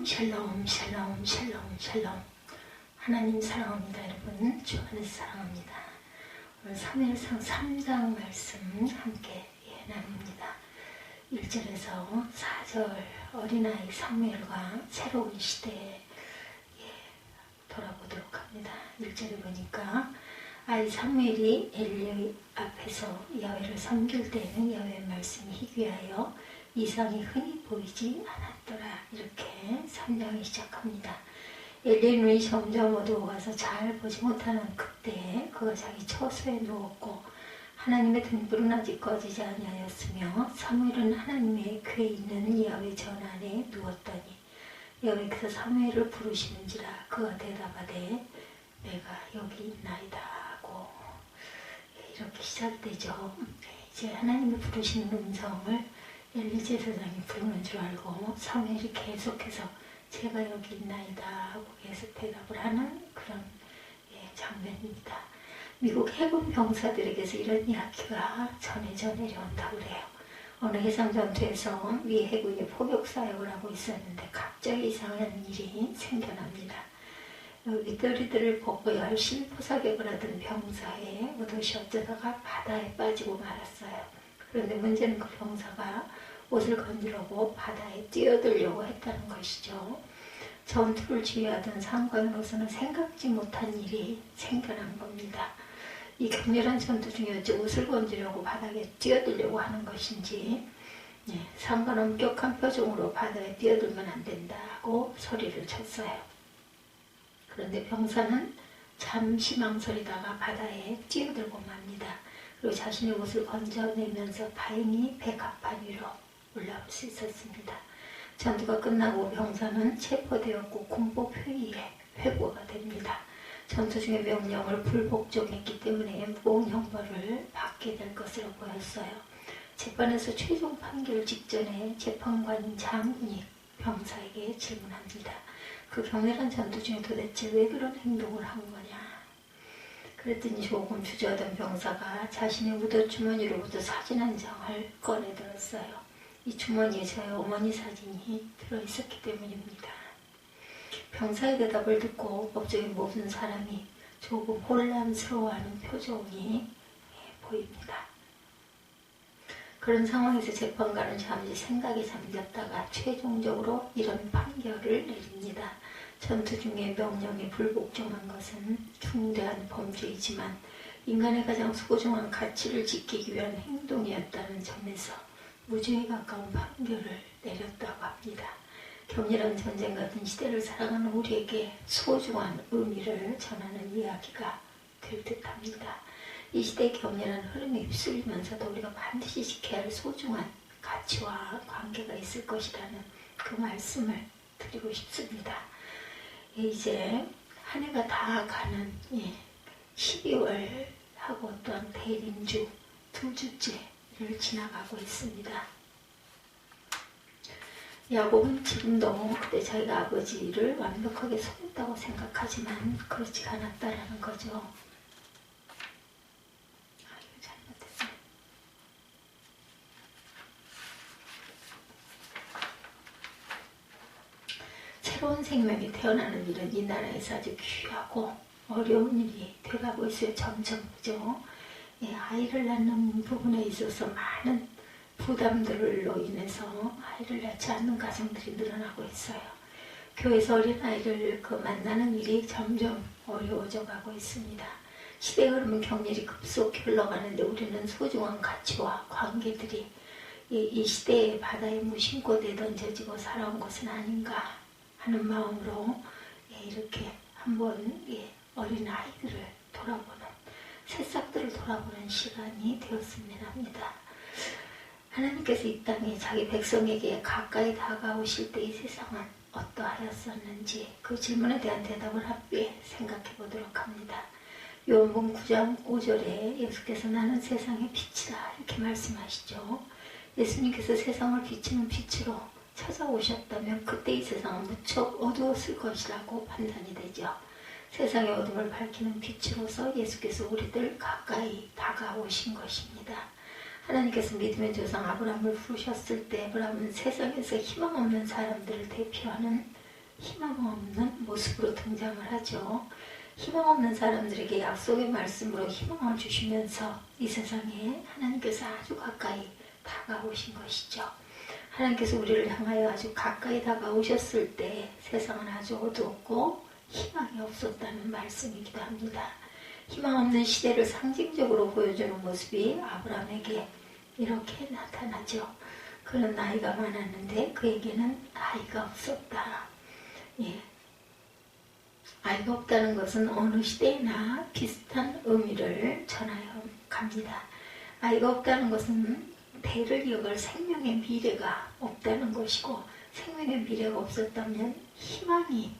샬롬 샬롬 샬롬 샬롬. 하나님 사랑합니다. 여러분 주 안에서 사랑합니다. 오늘 사무엘상 3장 말씀 함께 나눕니다. 1절에서 4절 어린아이 사무엘과 새로운 시대에 돌아보도록 합니다. 1절에 보니까 아이 사무엘이 엘리 앞에서 야훼를 섬길 때에는 야훼의 말씀이 희귀하여 이상이 흔히 보이지 않았더라. 이렇게 3장이 시작합니다. 엘리의 눈이 점점 어두워가서 잘 보지 못하는 그때에 그가 자기 처소에 누웠고 하나님의 등불은 아직 꺼지지 아니하였으며 사무엘은 하나님의 궤에 있는 야훼 전 안에 누웠더니 여호와께서 사무엘을 부르시는지라 그가 대답하되 내가 여기 있나이다 하고 이렇게 시작되죠. 이제 하나님이 부르시는 음성을 엘리 제사장이 부르는 줄 알고 사무엘이 계속해서 제가 여기 있나이다 하고 계속 대답을 하는 그런 장면입니다. 미국 해군 병사들에게서 이런 이야기가 전해져 내려온다고 그래요. 어느 해상 전투에서 미 해군이 포격 사역을 하고 있었는데 갑자기 이상한 일이 생겨납니다. 윗도리들을 벗고 열심히 포사격을 하던 병사의 옷이 어쩌다가 바다에 빠지고 말았어요. 그런데 문제는 그 병사가 옷을 건지려고 바다에 뛰어들려고 했다는 것이죠. 전투를 지휘하던 상관으로서는 생각지 못한 일이 생겨난 겁니다. 이 격렬한 전투 중에 어찌 옷을 건지려고 바닥에 뛰어들려고 하는 것인지 상관 엄격한 표정으로 바다에 뛰어들면 안 된다고 소리를 쳤어요. 그런데 병사는 잠시 망설이다가 바다에 뛰어들고 맙니다. 그리고 자신의 옷을 건져내면서 다행히 배 갑판 위로 올라올 수 있었습니다. 전투가 끝나고 병사는 체포되었고 군법 회의에 회고가 됩니다. 전투 중에 명령을 불복종했기 때문에 무거운 형벌을 받게 될 것으로 보였어요. 재판에서 최종 판결 직전에 재판관인 장군이 병사에게 질문합니다. 그 격렬한 전투 중에 도대체 왜 그런 행동을 한 거냐? 그랬더니 조금 주저하던 병사가 자신의 우도주머니로부터 사진 한 장을 꺼내들었어요. 이 주머니에 저의 어머니 사진이 들어있었기 때문입니다. 병사의 대답을 듣고 법정에 모든 사람이 조금 혼란스러워하는 표정이 보입니다. 그런 상황에서 재판관은 잠시 생각에 잠겼다가 최종적으로 이런 판결을 내립니다. 전투 중에 명령에 불복종한 것은 중대한 범죄이지만 인간의 가장 소중한 가치를 지키기 위한 행동이었다는 점에서 무죄에 가까운 판결을 내렸다고 합니다. 격렬한 전쟁 같은 시대를 살아가는 우리에게 소중한 의미를 전하는 이야기가 될 듯합니다. 이 시대의 격렬한 흐름에 휩쓸리면서도 우리가 반드시 지켜야 할 소중한 가치와 관계가 있을 것이라는 그 말씀을 드리고 싶습니다. 이제 한 해가 다 가는 12월하고 또한 대림주 두 주째를 지나가고 있습니다. 야곱은 지금도 그때 자기가 아버지를 완벽하게 속였다고 생각하지만 그렇지 않았다라는 거죠. 잘못했네. 새로운 생명이 태어나는 일은 이 나라에서 아주 귀하고 어려운 일이 돼가고 있어요. 점점 그죠? 아이를 낳는 부분에 있어서 많은 부담들로 인해서 아이를 낳지 않는 가정들이 늘어나고 있어요. 교회에서 어린아이를 만나는 일이 점점 어려워져 가고 있습니다. 시대의 흐름은 격렬히 급속히 흘러가는데 우리는 소중한 가치와 관계들이 이 시대의 바다에 무심코 내던져지고 살아온 것은 아닌가 하는 마음으로 이렇게 한번 어린아이들을 돌아보는 새싹들을 돌아보는 시간이 되었으면 합니다. 하나님께서 이 땅에 자기 백성에게 가까이 다가오실 때 이 세상은 어떠하였었는지 그 질문에 대한 대답을 함께 생각해 보도록 합니다. 요한복음 9장 5절에 예수께서 나는 세상의 빛이다 이렇게 말씀하시죠. 예수님께서 세상을 비추는 빛으로 찾아오셨다면 그때 이 세상은 무척 어두웠을 것이라고 판단이 되죠. 세상의 어둠을 밝히는 빛으로서 예수께서 우리들 가까이 다가오신 것입니다. 하나님께서 믿음의 조상 아브라함을 부르셨을 때 아브라함은 세상에서 희망 없는 사람들을 대표하는 희망 없는 모습으로 등장을 하죠. 희망 없는 사람들에게 약속의 말씀으로 희망을 주시면서 이 세상에 하나님께서 아주 가까이 다가오신 것이죠. 하나님께서 우리를 향하여 아주 가까이 다가오셨을 때 세상은 아주 어두웠고 희망이 없었다는 말씀이기도 합니다. 희망 없는 시대를 상징적으로 보여주는 모습이 아브라함에게 이렇게 나타나죠. 그는 나이가 많았는데 그에게는 아이가 없었다. 예. 아이가 없다는 것은 어느 시대나 비슷한 의미를 전하여 갑니다. 아이가 없다는 것은 대를 이어갈 생명의 미래가 없다는 것이고, 생명의 미래가 없었다면 희망이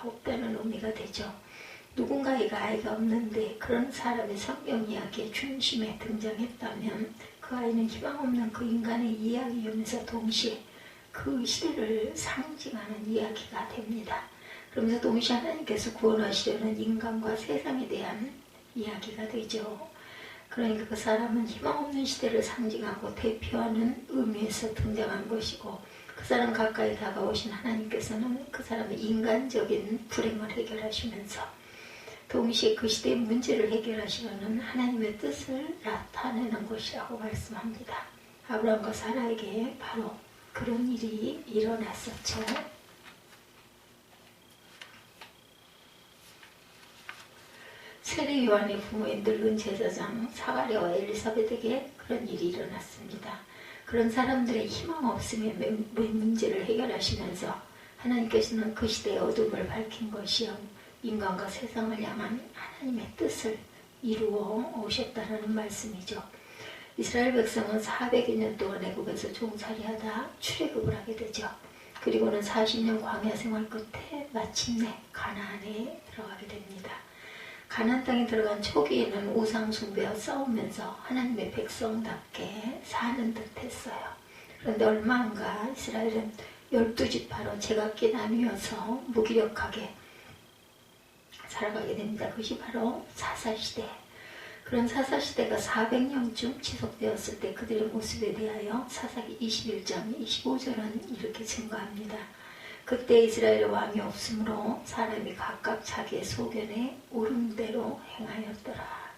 없다는 의미가 되죠. 누군가에게 아이가 없는데 그런 사람의 성경 이야기의 중심에 등장했다면 그 아이는 희망 없는 그 인간의 이야기이면서 동시에 그 시대를 상징하는 이야기가 됩니다. 그러면서 동시에 하나님께서 구원하시려는 인간과 세상에 대한 이야기가 되죠. 그러니까 그 사람은 희망 없는 시대를 상징하고 대표하는 의미에서 등장한 것이고, 그 사람 가까이 다가오신 하나님께서는 그 사람의 인간적인 불행을 해결하시면서 동시에 그 시대의 문제를 해결하시려는 하나님의 뜻을 나타내는 것이라고 말씀합니다. 아브라함과 사라에게 바로 그런 일이 일어났었죠. 세례 요한의 부모인 늙은 제사장 사가랴와 엘리사벳에게 그런 일이 일어났습니다. 그런 사람들의 희망 없음의 문제를 해결하시면서 하나님께서는 그 시대의 어둠을 밝힌 것이요, 인간과 세상을 향한 하나님의 뜻을 이루어 오셨다는 말씀이죠. 이스라엘 백성은 400여 년 동안 애굽에서 종살이하다 출애굽을 하게 되죠. 그리고는 40년 광야 생활 끝에 마침내 가나안에 들어가게 됩니다. 가나안 땅에 들어간 초기에는 우상 숭배와 싸우면서 하나님의 백성답게 사는 듯 했어요. 그런데 얼마 안 가 이스라엘은 12지파로 제각기 나뉘어서 무기력하게 살아가게 됩니다. 그것이 바로 사사시대. 그런 사사시대가 400년쯤 지속되었을 때 그들의 모습에 대하여 사사기 21장 25절은 이렇게 증거합니다. 그때 이스라엘의 왕이 없으므로 사람이 각각 자기의 소견에 옳은 대로 행하였더라.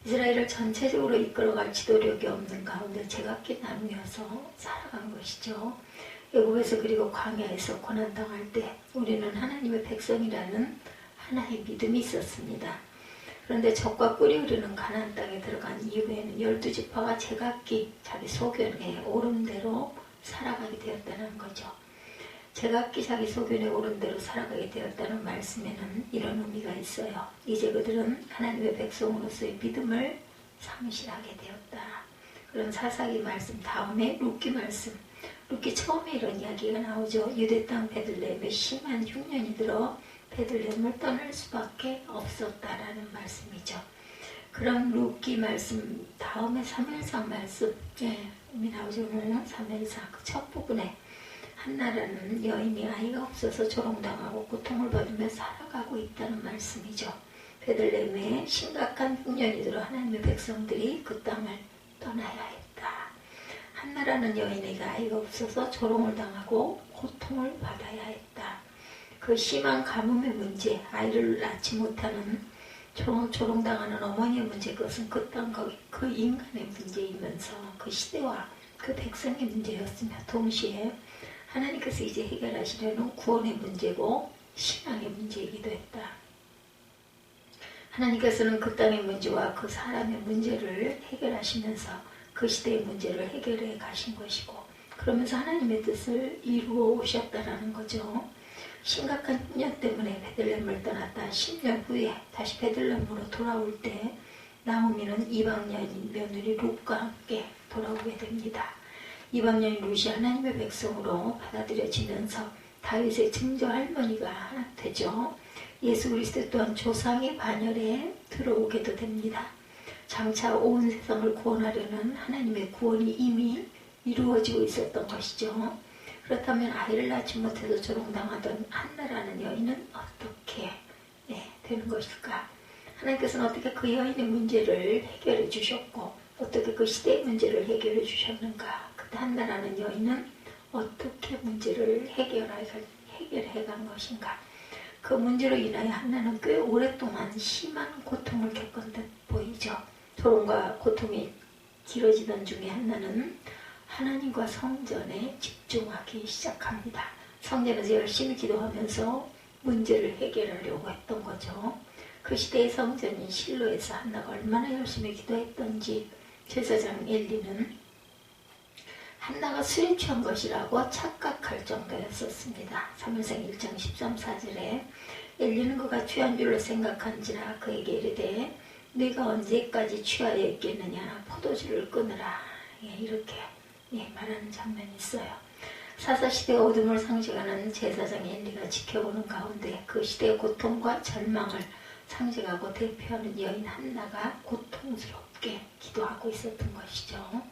이스라엘을 전체적으로 이끌어갈 지도력이 없는 가운데 제각기 나누어서 살아간 것이죠. 애굽에서 그리고 광야에서 고난당할 때 우리는 하나님의 백성이라는 하나의 믿음이 있었습니다. 그런데 적과 꿀이 흐르는 가나안 땅에 들어간 이후에는 12지파가 제각기 자기 소견에 옳은 대로 살아가게 되었다는 거죠. 제각기 자기 소견에 옳은 대로 살아가게 되었다는 말씀에는 이런 의미가 있어요. 이제 그들은 하나님의 백성으로서의 믿음을 상실하게 되었다. 그런 사사기 말씀 다음에 룻기 말씀. 룻기 처음에 이런 이야기가 나오죠. 유대 땅 베들레헴에 심한 흉년이 들어 베들레헴을 떠날 수밖에 없었다라는 말씀이죠. 그런 룻기 말씀 다음에 사무엘상 말씀 이미 나오죠. 오늘 사무엘상 그 첫 부분에 한나라는 여인이 아이가 없어서 조롱당하고 고통을 받으며 살아가고 있다는 말씀이죠. 베들레헴에 심각한 흉년이 들어 하나님의 백성들이 그 땅을 떠나야 했다. 한나라는 여인에게 아이가 없어서 조롱을 당하고 고통을 받아야 했다. 그 심한 가뭄의 문제, 아이를 낳지 못하는 조롱당하는 어머니의 문제, 그것은 그 땅, 그 인간의 문제이면서 그 시대와 그 백성의 문제였으며 동시에 하나님께서 이제 해결하시려는 구원의 문제고 신앙의 문제이기도 했다. 하나님께서는 그 땅의 문제와 그 사람의 문제를 해결하시면서 그 시대의 문제를 해결해 가신 것이고, 그러면서 하나님의 뜻을 이루어 오셨다라는 거죠. 심각한 흉년 때문에 베들레헴을 떠났다 10년 후에 다시 베들레헴으로 돌아올 때 나오미는 이방여인 며느리 룻과 함께 돌아오게 됩니다. 이방여인 룻이 하나님의 백성으로 받아들여지면서 다윗의 증조 할머니가 되죠. 예수 그리스도 또한 조상의 반열에 들어오게도 됩니다. 장차 온 세상을 구원하려는 하나님의 구원이 이미 이루어지고 있었던 것이죠. 그렇다면 아이를 낳지 못해서 조롱당하던 한나라는 여인은 어떻게 되는 것일까? 하나님께서는 어떻게 그 여인의 문제를 해결해 주셨고 어떻게 그 시대의 문제를 해결해 주셨는가? 그때 한나라는 여인은 어떻게 문제를 해결해야 해결해 간 것인가? 그 문제로 인하여 한나는 꽤 오랫동안 심한 고통을 겪은 듯 보이죠. 소름과 고통이 길어지던 중에 한나는 하나님과 성전에 집중하기 시작합니다. 성전에서 열심히 기도하면서 문제를 해결하려고 했던 거죠. 그 시대의 성전인 실로에서 한나가 얼마나 열심히 기도했던지 제사장 엘리는 한나가 술에 취한 것이라고 착각할 정도였었습니다. 사무엘상 1장 13, 14절에 엘리는 그가 취한 줄로 생각한지라 그에게 이르되 네가 언제까지 취하여 있겠느냐 포도주를 끊으라. 이렇게 말하는 장면이 있어요. 사사시대의 어둠을 상징하는 제사장 엘리가 지켜보는 가운데 그 시대의 고통과 절망을 상징하고 대표하는 여인 한나가 고통스럽게 기도하고 있었던 것이죠.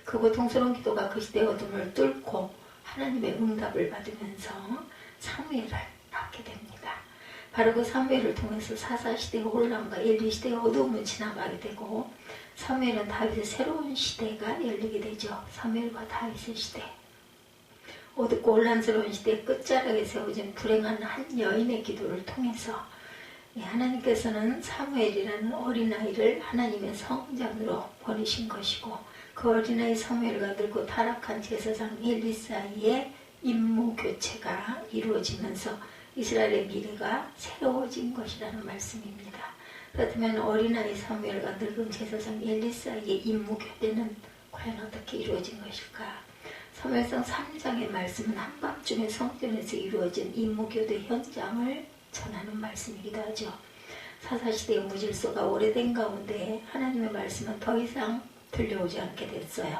그 고통스러운 기도가 그 시대의 어둠을 뚫고 하나님의 응답을 받으면서 사무엘을 낳게 됩니다. 바로 그 사무엘을 통해서 사사시대의 혼란과 엘리시대의 어두움은 지나가게 되고 사무엘은 다윗의 새로운 시대가 열리게 되죠. 사무엘과 다윗의 시대. 어둡고 혼란스러운 시대의 끝자락에 세워진 불행한 한 여인의 기도를 통해서 하나님께서는 사무엘이라는 어린아이를 하나님의 성전으로 보내신 것이고 그 어린아이 사무엘과 늙고 타락한 제사장 엘리 사이의 임무 교체가 이루어지면서 이스라엘의 미래가 새로워진 것이라는 말씀입니다. 그렇다면 어린아이 사무엘과 늙은 제사장 엘리 사이의 임무 교대는 과연 어떻게 이루어진 것일까? 사무엘상 3장의 말씀은 한밤중에 성전에서 이루어진 임무 교대 현장을 전하는 말씀이기도 하죠. 사사시대의 무질서가 오래된 가운데 하나님의 말씀은 더 이상 들려오지 않게 됐어요.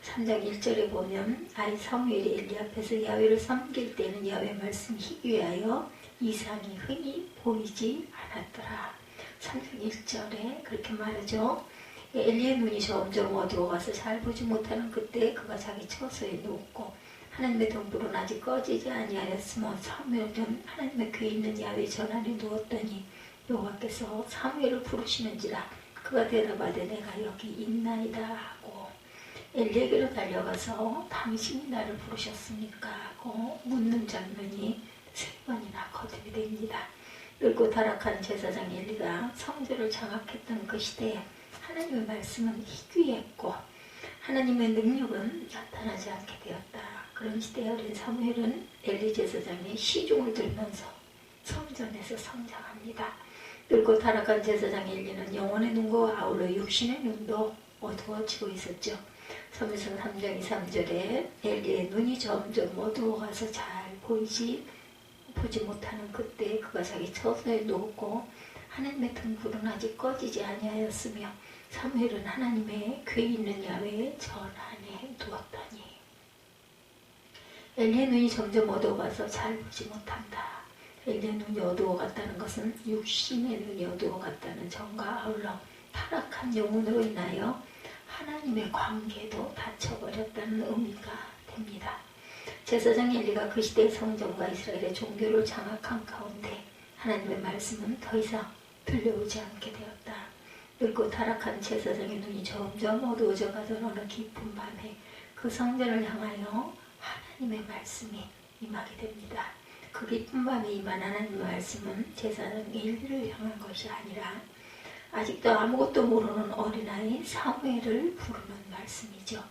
3장 1절에 보면 아이 사무엘이 엘리 앞에서 야훼를 섬길 때는 야훼 말씀이 희귀하여 이상이 흔히 보이지 않았더라. 3장 1절에 그렇게 말하죠. 엘리의 눈이 점점 어두워가서 잘 보지 못하는 그때 그가 자기 처소에 누웠고 하나님의 등불은 아직 꺼지지 아니하였으며 사무엘은 하나님의 궤에 있는 야훼 전 안에 누웠더니 여호와께서 사무엘을 부르시는지라 그가 대답하되 내가 여기 있나이다 하고 엘리에게로 달려가서 당신이 나를 부르셨습니까? 하고 묻는 장면이 3번이나 거듭이 됩니다. 늙고 타락한 제사장 엘리가 성전을 장악했던 그 시대에 하나님의 말씀은 희귀했고 하나님의 능력은 나타나지 않게 되었다. 그런 시대에 어린 사무엘은 엘리 제사장의 시중을 들면서 성전에서 성장합니다. 늙고 타락한 제사장 엘리는 영혼의 눈과 아울러 육신의 눈도 어두워지고 있었죠. 사무엘상 3장 2, 3절에 엘리의 눈이 점점 어두워가서 잘 보지 못하는 그때 그가 자기 처소에 누웠고 하나님의 등불은 아직 꺼지지 아니하였으며 사무엘은 하나님의 궤에 있는 야훼의 전 안에 누웠더니 엘리의 눈이 점점 어두워가서 잘 보지 못한다. 엘리의 눈이 어두워갔다는 것은 육신의 눈이 어두워갔다는 점과 아울러 타락한 영혼으로 인하여 하나님의 관계도 닫혀버렸다는 의미가 됩니다. 제사장 엘리가 그 시대의 성전과 이스라엘의 종교를 장악한 가운데 하나님의 말씀은 더 이상 들려오지 않게 되었다. 늙고 타락한 제사장의 눈이 점점 어두워져 가던 어느 깊은 밤에 그 성전을 향하여 하나님의 말씀이 임하게 됩니다. 그 깊은 밤에 임한 하나님의 말씀은 제사장 엘리를 향한 것이 아니라 아직도 아무것도 모르는 어린아이 사무엘을 부르는 말씀이죠.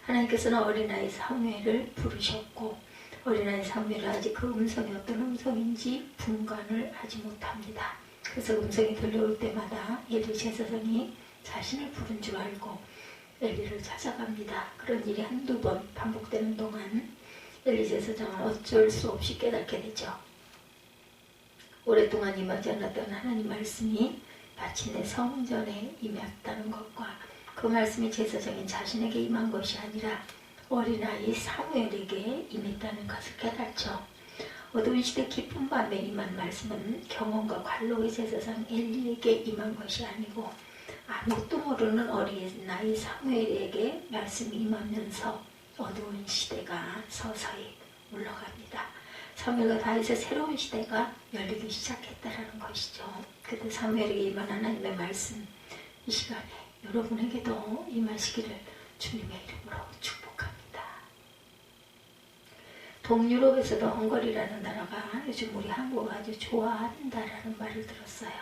하나님께서는 어린아이 사무엘을 부르셨고 어린아이 사무엘은 아직 그 음성이 어떤 음성인지 분간을 하지 못합니다. 그래서 음성이 들려올 때마다 엘리 제사장이 자신을 부른 줄 알고 엘리를 찾아갑니다. 그런 일이 한두 번 반복되는 동안 엘리 제사장은 어쩔 수 없이 깨닫게 되죠. 오랫동안 임하지 않았던 하나님 말씀이 마침내 성전에 임했다는 것과 그 말씀이 제사장인 자신에게 임한 것이 아니라 어린아이 사무엘에게 임했다는 것을 깨닫죠. 어두운 시대 깊은 밤에 임한 말씀은 경험과 관록의 제사장 엘리에게 임한 것이 아니고 아무것도 모르는 어린아이 사무엘에게 말씀이 임하면서 어두운 시대가 서서히 물러갑니다. 사무엘과 다윗의 새로운 시대가 열리기 시작했다는 것이죠. 그때 사무엘에게 임한 하나님의 말씀 이 시간에 여러분에게도 임하시기를 주님의 이름으로 축복합니다. 동유럽에서도 헝가리라는 나라가 요즘 우리 한국을 아주 좋아한다라는 말을 들었어요.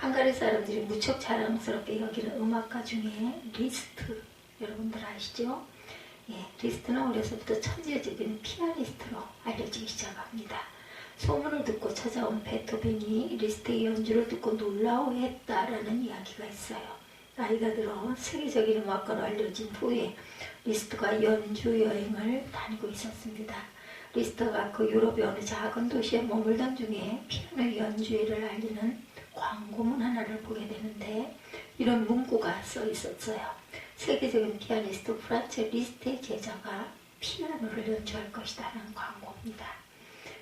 헝가리 사람들이 무척 자랑스럽게 여기는 음악가 중에 리스트, 여러분들 아시죠? 예, 리스트는 어려서부터 천재적인 피아니스트로 알려지기 시작합니다. 소문을 듣고 찾아온 베토벤이 리스트의 연주를 듣고 놀라워했다라는 이야기가 있어요. 나이가 들어 세계적인 음악가로 알려진 후에 리스트가 연주 여행을 다니고 있었습니다. 리스트가 그 유럽의 어느 작은 도시에 머물던 중에 피아노 연주회를 알리는 광고문 하나를 보게 되는데 이런 문구가 써 있었어요. 세계적인 피아니스트 프란츠 리스트의 제자가 피아노를 연주할 것이다라는 광고입니다.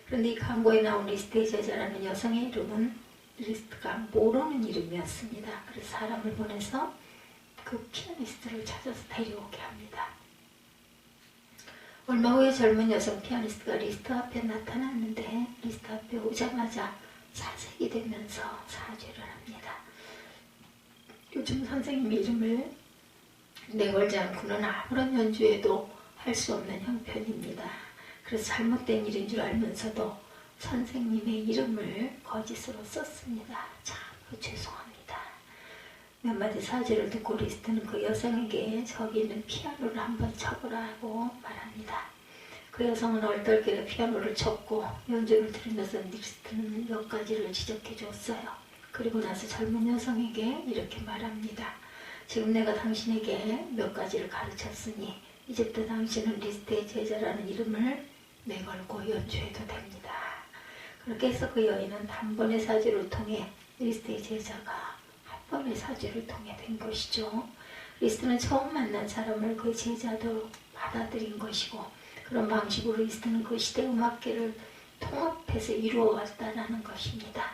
그런데 이 광고에 나온 리스트의 제자라는 여성의 이름은 리스트가 모르는 이름이었습니다. 그래서 사람을 보내서 그 피아니스트를 찾아서 데려오게 합니다. 얼마 후에 젊은 여성 피아니스트가 리스트 앞에 나타났는데 리스트 앞에 오자마자 사색이 되면서 사죄를 합니다. 요즘 선생님 이름을 내걸지 않고는 아무런 연주에도 할 수 없는 형편입니다. 그래서 잘못된 일인 줄 알면서도 선생님의 이름을 거짓으로 썼습니다. 참 죄송합니다. 몇 마디 사죄를 듣고 리스트는 그 여성에게 저기 있는 피아노를 한번 쳐보라고 말합니다. 그 여성은 얼떨결에 피아노를 쳤고 연주를 들으면서 리스트는 몇 가지를 지적해 줬어요. 그리고 나서 젊은 여성에게 이렇게 말합니다. 지금 내가 당신에게 몇 가지를 가르쳤으니 이제부터 당신은 리스트의 제자라는 이름을 내걸고 연주해도 됩니다. 그렇게 해서 그 여인은 단번의 사죄를 통해 리스트의 제자가 한 번의 사죄를 통해 된 것이죠. 리스트는 처음 만난 사람을 그 제자도 받아들인 것이고 그런 방식으로 리스트는 그 시대 음악계를 통합해서 이루어왔다는 것입니다.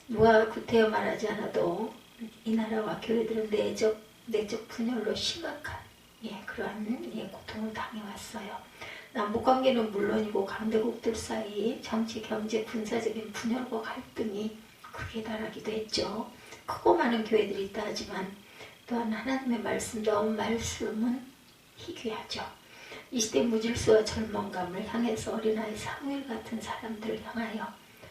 누가 구태여 말하지 않아도 이 나라와 교회들은 내적 분열로 심각한 그러한 고통을 당해왔어요. 남북관계는 물론이고 강대국들 사이 정치, 경제, 군사적인 분열과 갈등이 크게 달하기도 했죠. 크고 많은 교회들이 있다 하지만 또한 하나님의 말씀, 너무 말씀은 희귀하죠. 이 시대 무질서와 절망감을 향해서 어린아이 사무엘 같은 사람들을 향하여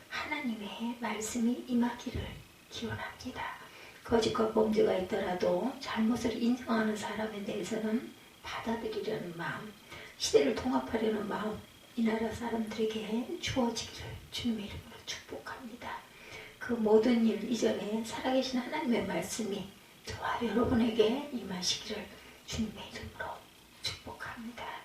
하나님의 말씀이 임하기를 기원합니다. 거짓과 범죄가 있더라도 잘못을 인정하는 사람에 대해서는 받아들이려는 마음, 시대를 통합하려는 마음, 이 나라 사람들에게 주어지기를 주님의 이름으로 축복합니다. 그 모든 일 이전에 살아계신 하나님의 말씀이 저와 여러분에게 임하시기를 주님의 이름으로 축복합니다.